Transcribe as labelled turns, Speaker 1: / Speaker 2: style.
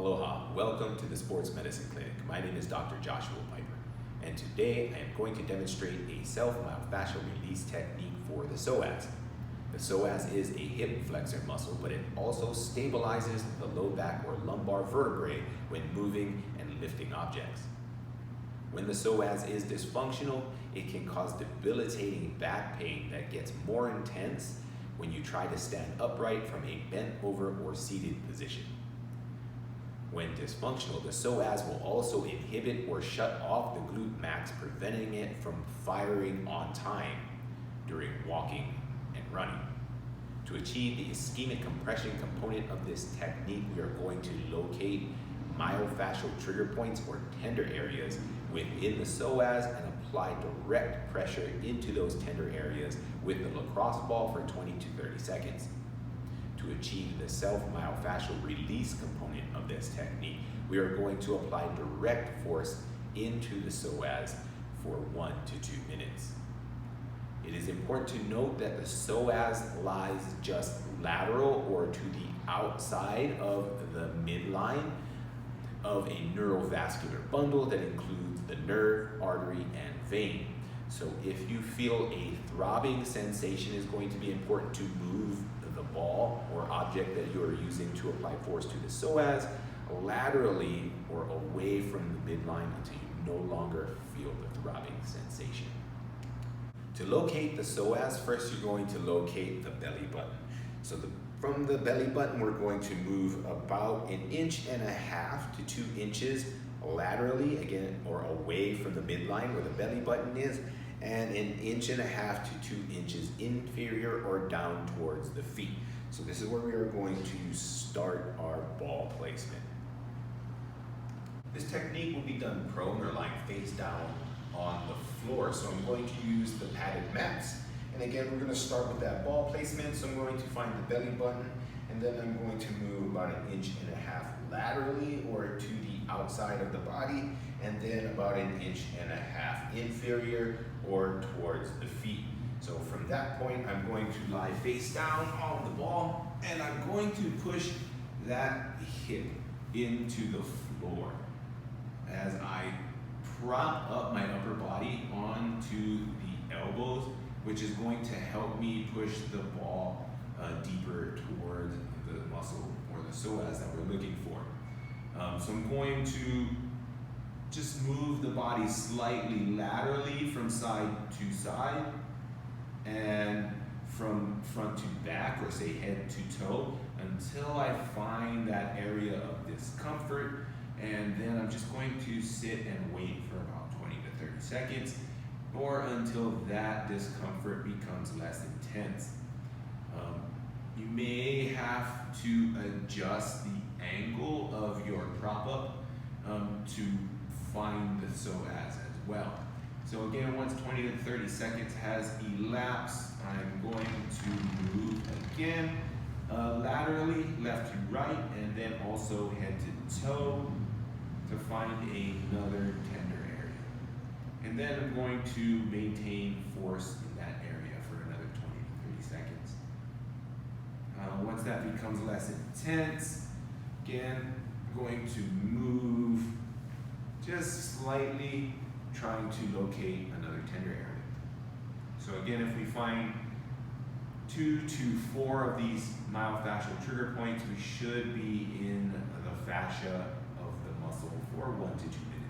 Speaker 1: Aloha, welcome to the Sports Medicine Clinic. My name is Dr. Joshua Peiper, and today I am going to demonstrate a self-myofascial release technique for the psoas. The psoas is a hip flexor muscle, but it also stabilizes the low back or lumbar vertebrae when moving and lifting objects. When the psoas is dysfunctional, it can cause debilitating back pain that gets more intense when you try to stand upright from a bent over or seated position. When dysfunctional, the psoas will also inhibit or shut off the glute max, preventing it from firing on time during walking and running. To achieve the ischemic compression component of this technique, we are going to locate myofascial trigger points or tender areas within the psoas and apply direct pressure into those tender areas with the lacrosse ball for 20 to 30 seconds. To achieve the self-myofascial release component of this technique, we are going to apply direct force into the psoas for 1 to 2 minutes. It is important to note that the psoas lies just lateral or to the outside of the midline of a neurovascular bundle that includes the nerve, artery, and vein. So if you feel a throbbing sensation, is going to be important to move the ball or object that you are using to apply force to the psoas laterally or away from the midline until you no longer feel the throbbing sensation. To locate the psoas, first you're going to locate the belly button. So from the belly button, we're going to move about 1.5 to 2 inches laterally, again, or away from the midline where the belly button is, and 1.5 to 2 inches inferior or down towards the feet. So this is where we are going to start our ball placement. This technique will be done prone or lying face down on the floor. So I'm going to use the padded mats. And again, we're going to start with that ball placement. So I'm going to find the belly button, and then I'm going to move about 1.5 inches laterally or to the outside of the body, and then about 1.5 inches inferior or towards the feet. So from that point, I'm going to lie face down on the ball, and I'm going to push that hip into the floor as I prop up my upper body onto the elbows, which is going to help me push the ball deeper towards the muscle or the psoas that we're looking for. So I'm going to just move the body slightly laterally from side to side and from front to back, or say head to toe, until I find that area of discomfort. And then I'm just going to sit and wait for about 20 to 30 seconds, or until that discomfort becomes less intense. You may have to adjust the angle of your prop up to find the psoas as well. So again, once 20 to 30 seconds has elapsed, I'm going to move again laterally, left to right, and then also head to toe to find another tender area. And then I'm going to maintain force in that area for another 20 to 30 seconds. Once that becomes less intense, again, I'm going to move just slightly, trying to locate another tender area. So again, if we find 2 to 4 of these myofascial trigger points, we should be in the fascia of the muscle for 1 to 2 minutes.